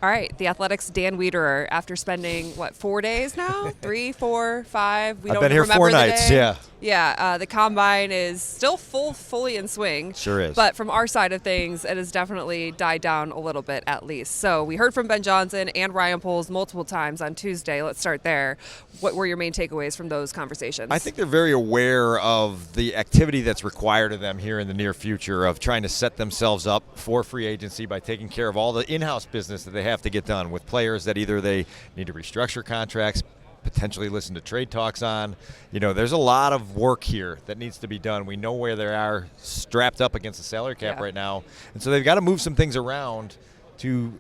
All right, the Athletics' Dan Wiederer, after spending, 4 days now? 3, 4, 5? I've been here 4 nights, yeah. Yeah, the Combine is still fully in swing. Sure is. But from our side of things, it has definitely died down a little bit at least. So we heard from Ben Johnson and Ryan Poles multiple times on Tuesday. Let's start there. What were your main takeaways from those conversations? I think they're very aware of the activity that's required of them here in the near future of trying to set themselves up for free agency by taking care of all the in-house business that they have to get done with players that either they need to restructure contracts, potentially listen to trade talks on. There's a lot of work here that needs to be done. We know where they are strapped up against the salary cap right now. And so they've got to move some things around to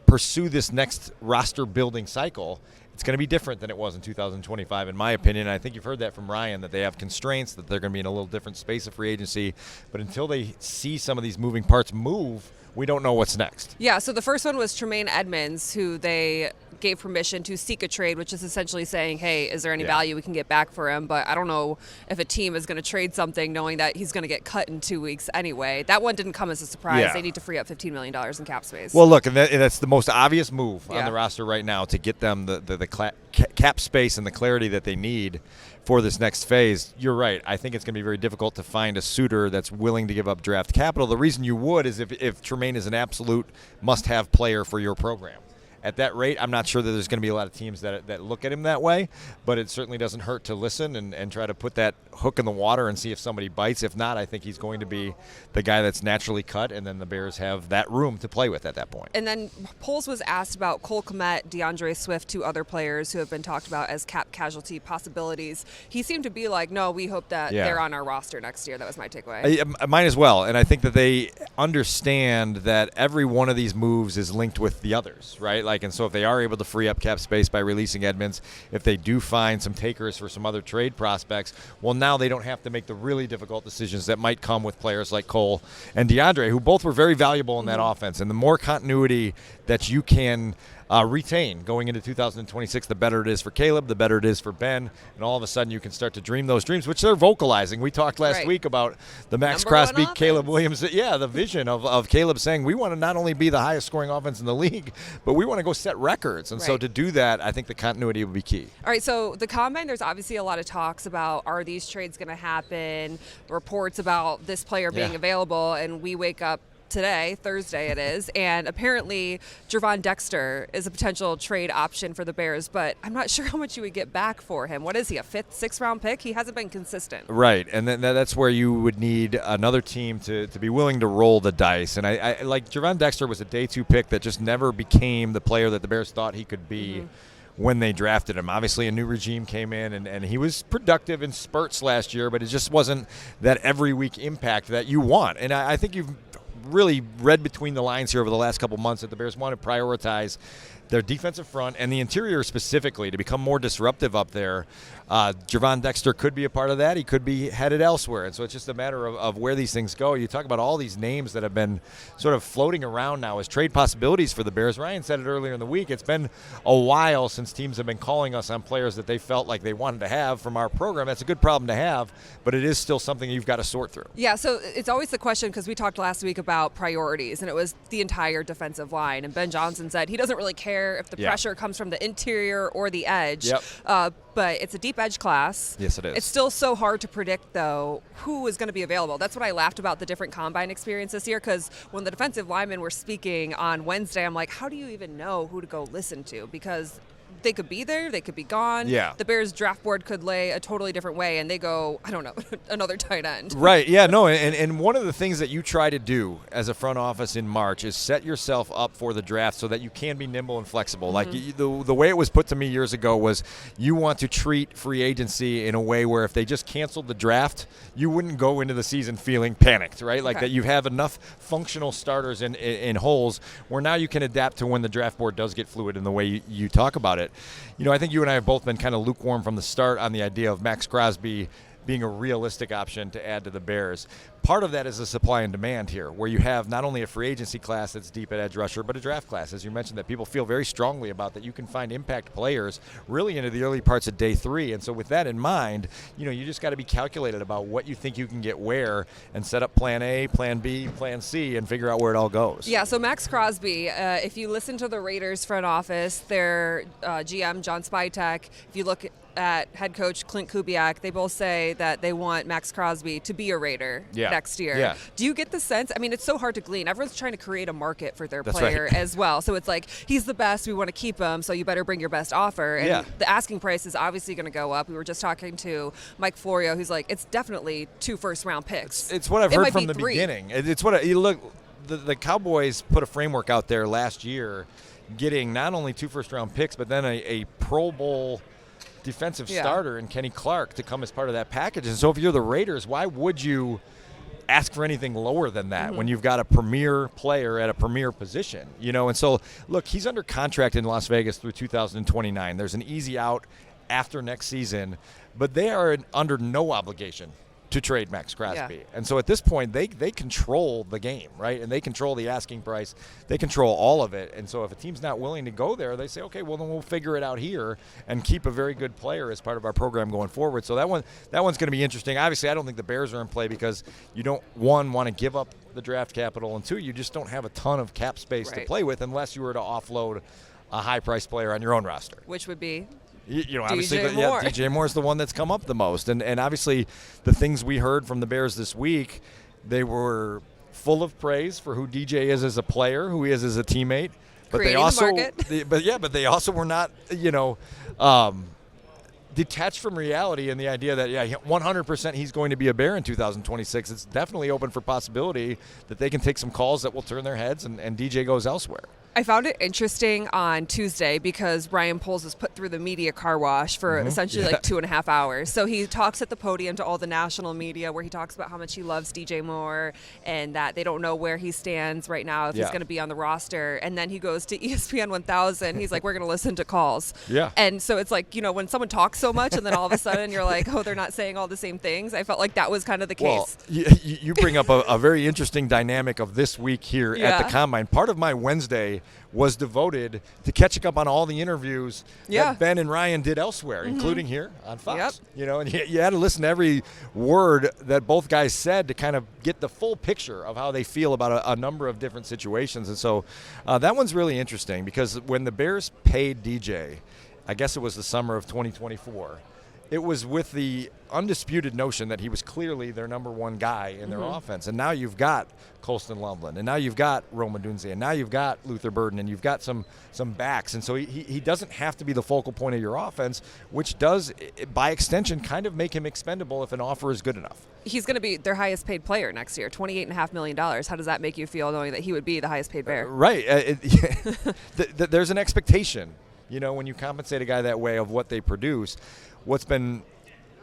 pursue this next roster building cycle. It's going to be different than it was in 2025, in my opinion. I think you've heard that from Ryan, that they have constraints, that they're going to be in a little different space of free agency. But until they see some of these moving parts move, we don't know what's next. Yeah, so the first one was Tremaine Edmunds, who they gave permission to seek a trade, which is essentially saying, hey, is there any value we can get back for him? But I don't know if a team is going to trade something knowing that he's going to get cut in 2 weeks anyway. That one didn't come as a surprise. Yeah. They need to free up $15 million in cap space. Well, look, and that's the most obvious move on the roster right now to get them the cap space and the clarity that they need for this next phase. You're right. I think it's going to be very difficult to find a suitor that's willing to give up draft capital. The reason you would is if Tremaine is an absolute must-have player for your program. At that rate, I'm not sure that there's going to be a lot of teams that look at him that way, but it certainly doesn't hurt to listen and try to put that hook in the water and see if somebody bites. If not, I think he's going to be the guy that's naturally cut, and then the Bears have that room to play with at that point. And then Poles was asked about Cole Kmet, DeAndre Swift, 2 other players who have been talked about as cap casualty possibilities. He seemed to be like, no, we hope that they're on our roster next year. That was my takeaway. Mine as well, and I think that they understand that every one of these moves is linked with the others, right? And so if they are able to free up cap space by releasing Edmunds, if they do find some takers for some other trade prospects, well, now they don't have to make the really difficult decisions that might come with players like Cole and DeAndre, who both were very valuable in that offense. And the more continuity that you can retain going into 2026, the better it is for Caleb, the better it is for Ben, and all of a sudden you can start to dream those dreams, which they're vocalizing. We talked last week about the Max Crosby, Caleb Williams, the vision of Caleb saying, we want to not only be the highest scoring offense in the league, but we want to go set records. And so to do that, I think the continuity will be key. All right, so the Combine, there's obviously a lot of talks about, are these trades going to happen, reports about this player being available, and we wake up today, Thursday it is, and apparently Gervon Dexter is a potential trade option for the Bears, but I'm not sure how much you would get back for him. What is he, a 5th, 6th round pick? He hasn't been consistent. Right, and then that's where you would need another team to be willing to roll the dice. And I like Gervon Dexter was a day 2 pick that just never became the player that the Bears thought he could be when they drafted him. Obviously, a new regime came in, and he was productive in spurts last year, but it just wasn't that every week impact that you want. And I think you've really read between the lines here over the last couple months that the Bears want to prioritize their defensive front and the interior specifically to become more disruptive up there. Gervon Dexter could be a part of that. He could be headed elsewhere. And so it's just a matter of where these things go. You talk about all these names that have been sort of floating around now as trade possibilities for the Bears. Ryan said it earlier in the week. It's been a while since teams have been calling us on players that they felt like they wanted to have from our program. That's a good problem to have, but it is still something you've got to sort through. Yeah, so it's always the question, because we talked last week about priorities, and it was the entire defensive line. And Ben Johnson said he doesn't really care if the pressure comes from the interior or the edge. But it's a deep edge class. Yes, it is. It's still so hard to predict, though, who is going to be available. That's what I laughed about the different Combine experience this year, because when the defensive linemen were speaking on Wednesday, I'm like, how do you even know who to go listen to? Because they could be there, they could be gone. Yeah. The Bears draft board could lay a totally different way, and they go, I don't know, another tight end. Right, yeah, no, and one of the things that you try to do as a front office in March is set yourself up for the draft so that you can be nimble and flexible. Like the way it was put to me years ago was you want to treat free agency in a way where if they just canceled the draft, you wouldn't go into the season feeling panicked, right? Like that you have enough functional starters in holes where now you can adapt to when the draft board does get fluid in the way you talk about it. I think you and I have both been kind of lukewarm from the start on the idea of Max Crosby being a realistic option to add to the Bears. part of that is the supply and demand here, where you have not only a free agency class that's deep at edge rusher, but a draft class, as you mentioned, that people feel very strongly about, that you can find impact players really into the early parts of day 3. And so with that in mind, you just got to be calculated about what you think you can get where and set up plan A, plan B, plan C, and figure out where it all goes. Yeah, so Max Crosby, if you listen to the Raiders front office, their GM, John Spytek, if you look at head coach Clint Kubiak, they both say that they want Max Crosby to be a Raider next year. Yeah. Do you get the sense? I mean, it's so hard to glean. Everyone's trying to create a market for their That's player right. as well. So it's like, he's the best, we want to keep him, so you better bring your best offer. And the asking price is obviously going to go up. We were just talking to Mike Florio, who's like, it's definitely 2 first-round picks. It's what I've heard from the 3. beginning. It's what you look. The Cowboys put a framework out there last year, getting not only 2 first-round picks, but then a Pro Bowl defensive starter in Kenny Clark to come as part of that package. And so if you're the Raiders, why would you ask for anything lower than that when you've got a premier player at a premier position? And so, look, he's under contract in Las Vegas through 2029. There's an easy out after next season, but they are under no obligation to trade Max Crosby. And so at this point, they control the game, right? And they control the asking price. They control all of it. And so if a team's not willing to go there, they say, okay, well, then we'll figure it out here and keep a very good player as part of our program going forward. So that one's going to be interesting. Obviously, I don't think the Bears are in play because you don't, 1, want to give up the draft capital, and 2, you just don't have a ton of cap space to play with unless you were to offload a high-priced player on your own roster. Which would be? Obviously, DJ Moore. DJ Moore is the one that's come up the most. And obviously, the things we heard from the Bears this week, they were full of praise for who DJ is as a player, who he is as a teammate. But Creating they also, the market. but they also were not, detached from reality and the idea that 100% he's going to be a Bear in 2026. It's definitely open for possibility that they can take some calls that will turn their heads and DJ goes elsewhere. I found it interesting on Tuesday because Ryan Poles was put through the media car wash for essentially like 2.5 hours. So he talks at the podium to all the national media where he talks about how much he loves DJ Moore and that they don't know where he stands right now, if he's going to be on the roster. And then he goes to ESPN 1000. He's like, we're going to listen to calls. Yeah. And so it's like, when someone talks so much and then all of a sudden you're like, oh, they're not saying all the same things. I felt like that was kind of the case. Well, you bring up a very interesting dynamic of this week here at the Combine. Part of my Wednesday was devoted to catching up on all the interviews that Ben and Ryan did elsewhere, including here on Fox. And you had to listen to every word that both guys said to kind of get the full picture of how they feel about a number of different situations. And so that one's really interesting because when the Bears paid DJ, I guess it was the summer of 2024, it was with the undisputed notion that he was clearly their number one guy in their offense. And now you've got Colston Loveland, and now you've got Rome Odunze, and now you've got Luther Burden, and you've got some backs. And so he doesn't have to be the focal point of your offense, which does, by extension, kind of make him expendable if an offer is good enough. He's going to be their highest paid player next year, $28.5 million. How does that make you feel knowing that he would be the highest paid Bear? Right. There's an expectation, when you compensate a guy that way of what they produce. What's been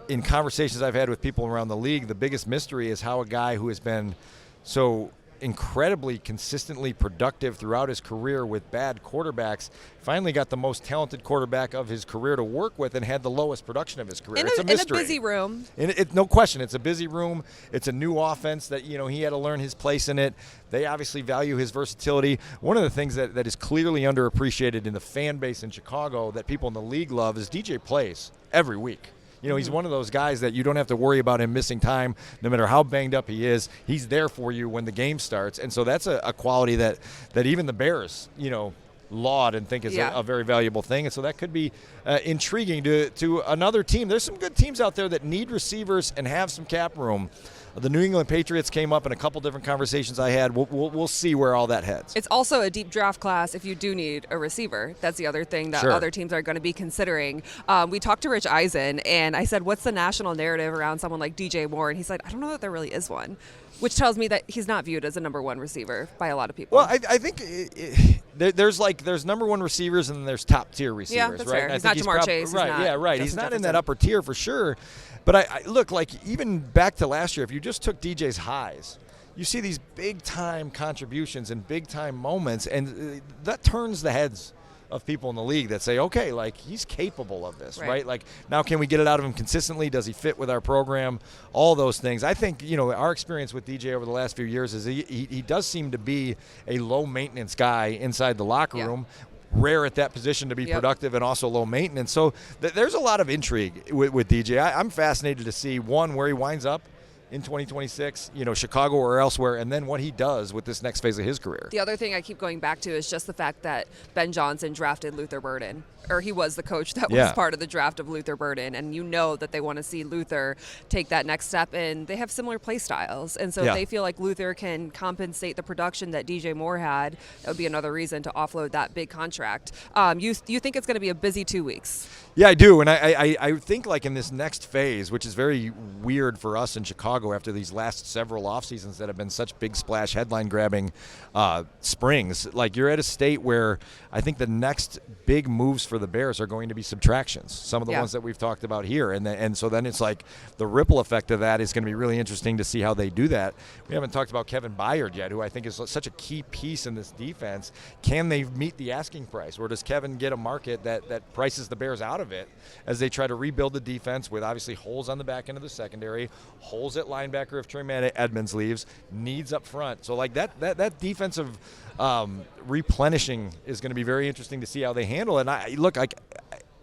in conversations I've had with people around the league, the biggest mystery is how a guy who has been so incredibly consistently productive throughout his career with bad quarterbacks finally got the most talented quarterback of his career to work with and had the lowest production of his career. It's a mystery. In a busy room. No question. It's a busy room. It's a new offense that, he had to learn his place in it. They obviously value his versatility. One of the things that is clearly underappreciated in the fan base in Chicago that people in the league love is DJ plays every week. He's one of those guys that you don't have to worry about him missing time no matter how banged up he is. He's there for you when the game starts. And so that's a quality that even the Bears, laud and think is a very valuable thing. And so that could be intriguing to another team. There's some good teams out there that need receivers and have some cap room. The New England Patriots came up in a couple different conversations I had. We'll see where all that heads. It's also a deep draft class if you do need a receiver. That's the other thing that other teams are going to be considering. We talked to Rich Eisen, and I said, what's the national narrative around someone like DJ Moore? And he said, I don't know that there really is one, which tells me that he's not viewed as a number one receiver by a lot of people. Well, I think there's number one receivers and then there's top tier receivers. Yeah, that's right? fair. He's not Jamar Chase. Right. He's not in that upper tier for sure. But I look, like even back to last year, if you just took DJ's highs, you see these big-time contributions and big-time moments, and that turns the heads of people in the league that say, okay, like he's capable of this, right? Like now can we get it out of him consistently? Does he fit with our program? All those things. I think, our experience with DJ over the last few years is he does seem to be a low maintenance guy inside the locker room. Rare at that position to be productive and also low maintenance. So there's a lot of intrigue with DJ. I'm fascinated to see, one, where he winds up in 2026, Chicago or elsewhere, and then what he does with this next phase of his career. The other thing I keep going back to is just the fact that Ben Johnson drafted Luther Burden, or he was the coach that was part of the draft of Luther Burden, and that they want to see Luther take that next step, and they have similar play styles, and so if they feel like Luther can compensate the production that DJ Moore had, that would be another reason to offload that big contract. You think it's going to be a busy 2 weeks? Yeah, I do, and I think like in this next phase, which is very weird for us in Chicago after these last several off seasons that have been such big splash headline grabbing springs, like you're at a state where I think the next big moves for the Bears are going to be subtractions, some of the ones that we've talked about here, and so then it's like the ripple effect of that is going to be really interesting to see how they do that. We haven't talked about Kevin Byard yet, who I think is such a key piece in this defense. Can they meet the asking price, or does Kevin get a market that prices the Bears out of it as they try to rebuild the defense with obviously holes on the back end of the secondary, holes at linebacker if Tremaine Edmunds leaves, needs up front. So like that defensive replenishing is going to be very interesting to see how they handle it. And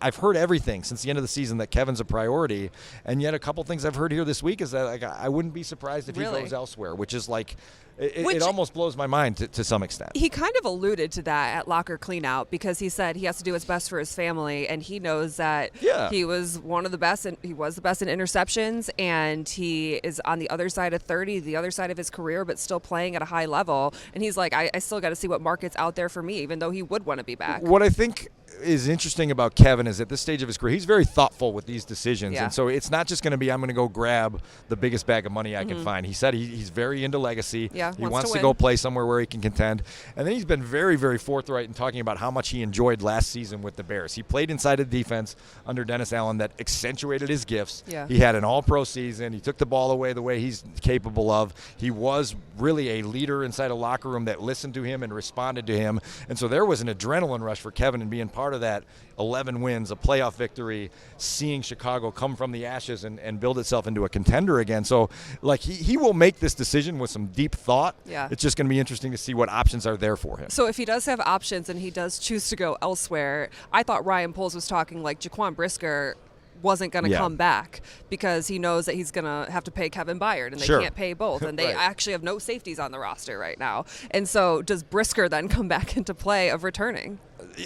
I've heard everything since the end of the season that Kevin's a priority, and yet a couple things I've heard here this week is that I wouldn't be surprised if he goes elsewhere, which is like it almost blows my mind to some extent. He kind of alluded to that at locker cleanout because he said he has to do what's best for his family, and he knows that he was one of the best, and he was the best in interceptions, and he is on the other side of 30, the other side of his career, but still playing at a high level. And he's like, I still got to see what market's out there for me, even though he would want to be back. What I think is interesting about Kevin is at this stage of his career, he's very thoughtful with these decisions. And so it's not just going to be, I'm going to go grab the biggest bag of money I can find. He said he's very into legacy. He wants to go play somewhere where he can contend. And then he's been very, very forthright in talking about how much he enjoyed last season with the Bears. He played inside the defense under Dennis Allen that accentuated his gifts. He had an all-pro season. He took the ball away the way he's capable of. He was really a leader inside a locker room that listened to him and responded to him. And so there was an adrenaline rush for Kevin in being part of that 11 wins, a playoff victory, seeing Chicago come from the ashes and build itself into a contender again. So, like, he will make this decision with some deep thought. It's just going to be interesting to see what options are there for him. So if he does have options and he does choose to go elsewhere, I thought Ryan Poles was talking like Jaquan Brisker wasn't going to come back because he knows that he's going to have to pay Kevin Byard, and they can't pay both, and they actually have no safeties on the roster right now. And so does Brisker then come back into play of returning?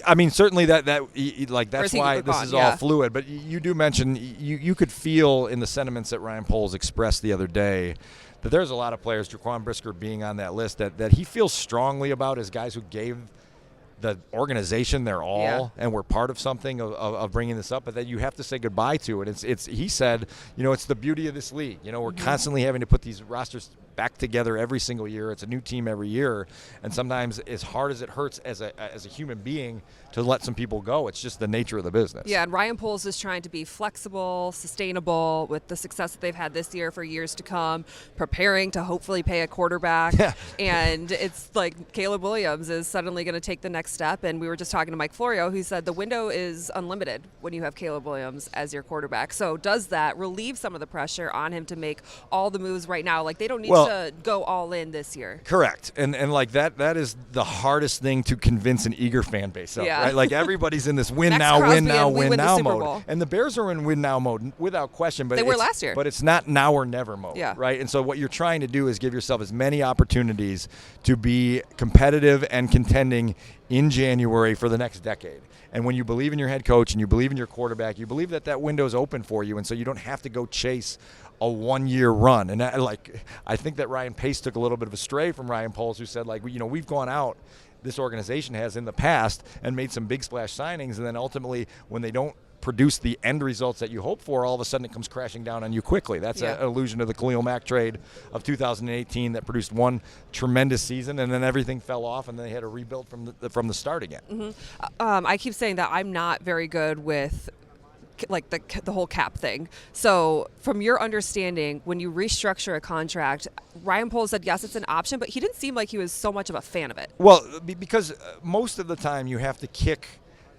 I mean, certainly that's why this is all fluid. But you do mention you could feel in the sentiments that Ryan Poles expressed the other day that there's a lot of players, Jaquan Brisker being on that list, that he feels strongly about as guys who gave the organization their all and were part of something of bringing this up, but that you have to say goodbye to it. It's he said, it's the beauty of this league. We're constantly having to put these rosters back together every single year. It's a new team every year, and sometimes as hard as it hurts as a human being to let some people go, it's just the nature of the business. Yeah, and Ryan Poles is trying to be flexible, sustainable with the success that they've had this year for years to come, preparing to hopefully pay a quarterback. And it's like Caleb Williams is suddenly going to take the next step, and we were just talking to Mike Florio, who said the window is unlimited when you have Caleb Williams as your quarterback. So does that relieve some of the pressure on him to make all the moves right now? Like, they don't need to go all in this year. Correct. And like that is the hardest thing to convince an eager fan base of, right? Like, everybody's in this win now mode. And the Bears are in win now mode without question, but they were last year. But it's not now or never mode, right? And so what you're trying to do is give yourself as many opportunities to be competitive and contending in January for the next decade. And when you believe in your head coach and you believe in your quarterback, you believe that window is open for you, and so you don't have to go chase a one-year run. And I think that Ryan Pace took a little bit of a stray from Ryan Poles, who said, like, we've gone out, this organization has in the past, and made some big splash signings, and then ultimately when they don't produce the end results that you hope for, all of a sudden it comes crashing down on you quickly. That's an allusion to the Khalil Mack trade of 2018 that produced one tremendous season, and then everything fell off, and they had to rebuild from the start again. I keep saying that I'm not very good with like the whole cap thing. So from your understanding, when you restructure a contract, Ryan Poles said yes, it's an option, but he didn't seem like he was so much of a fan of it. Well, because most of the time you have to kick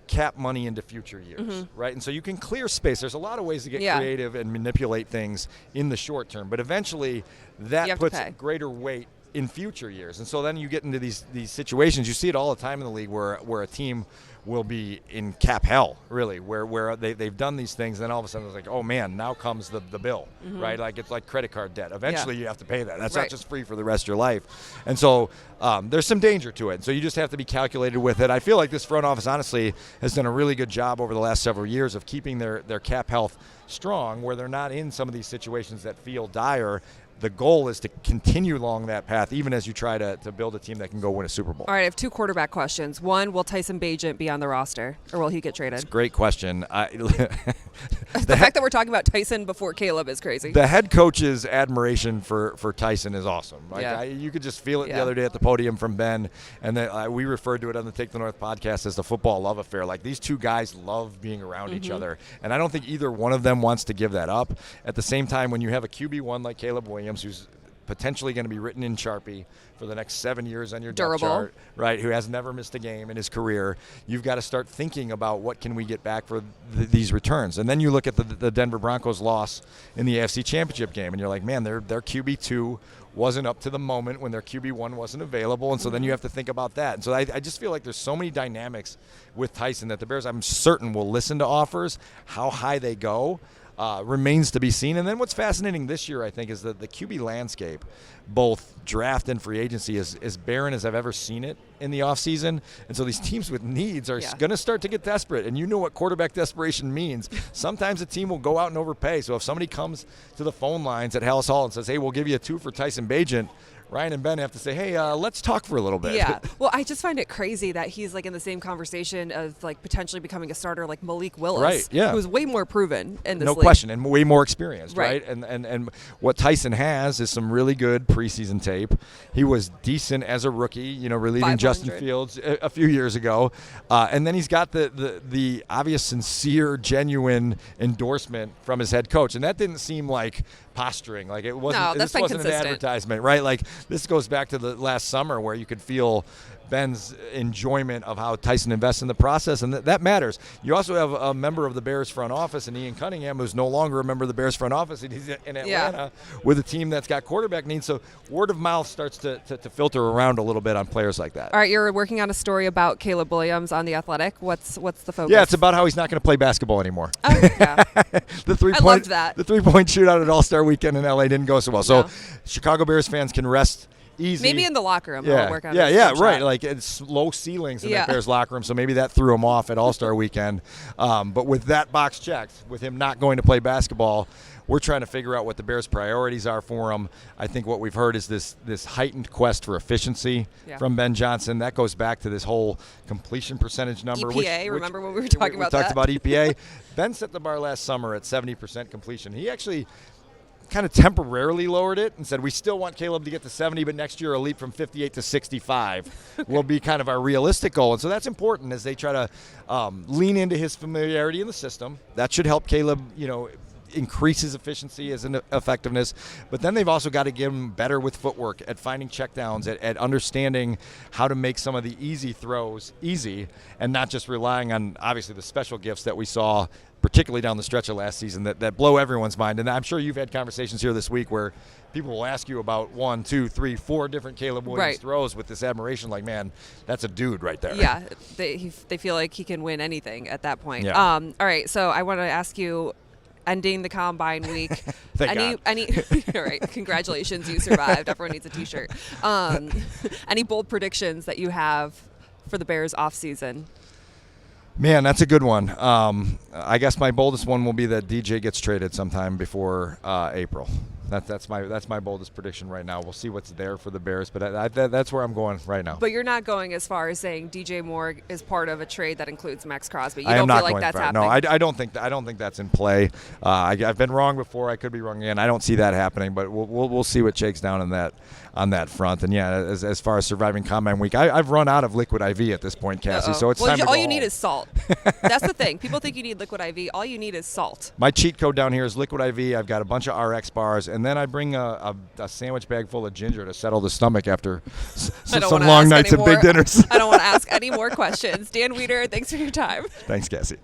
cap money into future years, right? And so you can clear space. There's a lot of ways to get creative and manipulate things in the short term, but eventually that puts greater weight in future years. And so then you get into these situations. You see it all the time in the league where a team will be in cap hell, really, where they've done these things, and then all of a sudden it's like, oh man, now comes the bill, right? Like it's like credit card debt. Eventually you have to pay that. That's not just free for the rest of your life. And so there's some danger to it. So you just have to be calculated with it. I feel like this front office, honestly, has done a really good job over the last several years of keeping their cap health strong, where they're not in some of these situations that feel dire. The goal is to continue along that path, even as you try to build a team that can go win a Super Bowl. All right, I have 2 quarterback questions. One, will Tyson Bagent be on the roster, or will he get traded? That's a great question. The fact that we're talking about Tyson before Caleb is crazy. The head coach's admiration for Tyson is awesome. Like, you could just feel it the other day at the podium from Ben, and then we referred to it on the Take the North podcast as the football love affair. Like, these two guys love being around each other, and I don't think either one of them wants to give that up. At the same time, when you have a QB1 like Caleb Williams, who's potentially going to be written in Sharpie for the next 7 years on your depth chart, right, who has never missed a game in his career, you've got to start thinking about what can we get back for these returns. And then you look at the Denver Broncos loss in the AFC Championship game, and you're like, man, their QB2 wasn't up to the moment when their QB1 wasn't available, and so then you have to think about that. And so I just feel like there's so many dynamics with Tyson that the Bears, I'm certain, will listen to offers. How high they go remains to be seen. And then what's fascinating this year, I think, is that the QB landscape, both draft and free agency, is as barren as I've ever seen it in the offseason. And so these teams with needs are going to start to get desperate. And you know what quarterback desperation means. Sometimes a team will go out and overpay. So if somebody comes to the phone lines at Hallis Hall and says, hey, we'll give you a 2 for Tyson Bagent, Ryan and Ben have to say, hey, let's talk for a little bit. Yeah. Well, I just find it crazy that he's like in the same conversation of like potentially becoming a starter like Malik Willis, right, who's way more proven in this league. No question, and way more experienced, right? And what Tyson has is some really good preseason tape. He was decent as a rookie, relieving Justin Fields a few years ago. And then he's got the obvious, sincere, genuine endorsement from his head coach. And that didn't seem like posturing. Like it wasn't. No, this wasn't an advertisement, right? Like this goes back to the last summer where you could feel Ben's enjoyment of how Tyson invests in the process, and that matters. You also have a member of the Bears front office, and Ian Cunningham, who's no longer a member of the Bears front office, and he's in Atlanta with a team that's got quarterback needs. So word of mouth starts to filter around a little bit on players like that. All right, you're working on a story about Caleb Williams on The Athletic. What's the focus? Yeah, it's about how he's not going to play basketball anymore. Oh, yeah. I loved that. The 3-point shootout at All-Star Weekend in LA didn't go so well. So Chicago Bears fans can rest easy. Maybe in the locker room. Yeah, work on right. Shot. Like it's low ceilings in that Bears locker room, so maybe that threw him off at All-Star Weekend. But with that box checked, with him not going to play basketball, we're trying to figure out what the Bears' priorities are for him. I think what we've heard is this heightened quest for efficiency from Ben Johnson. That goes back to this whole completion percentage number. EPA, remember when we were talking about that? We talked about EPA. Ben set the bar last summer at 70% completion. He actually kind of temporarily lowered it and said, we still want Caleb to get to 70, but next year a leap from 58 to 65 will be kind of our realistic goal. And so that's important as they try to lean into his familiarity in the system. That should help Caleb, increase his efficiency as an effectiveness, but then they've also got to get him better with footwork, at finding checkdowns, at understanding how to make some of the easy throws easy, and not just relying on obviously the special gifts that we saw, particularly down the stretch of last season, that blow everyone's mind. And I'm sure you've had conversations here this week where people will ask you about 1, 2, 3, 4 different Caleb Williams throws with this admiration, like, man, that's a dude right there. Yeah, they feel like he can win anything at that point. Yeah. All right, so I want to ask you, ending the combine week. Thank God. All right, congratulations, you survived. Everyone needs a T-shirt. Any bold predictions that you have for the Bears offseason? Man, that's a good one. I guess my boldest one will be that DJ gets traded sometime before April. That's my boldest prediction right now. We'll see what's there for the Bears, but that's where I'm going right now. But you're not going as far as saying DJ Moore is part of a trade that includes Max Crosby. You I don't am feel not like that's far. happening. No, I don't think that's in play. I've been wrong before. I could be wrong again. I don't see that happening, but we'll see what shakes down on that front. And yeah, as far as surviving Combine Week, I've run out of liquid IV at this point, Cassie. So it's time to go all you home. need is salt. That's the thing. People think you need liquid IV. All you need is salt. My cheat code down here is liquid IV. I've got a bunch of RX bars and then I bring a sandwich bag full of ginger to settle the stomach after some long nights and big dinners. I don't want to ask any more questions. Dan Wiederer, thanks for your time. Thanks, Cassie.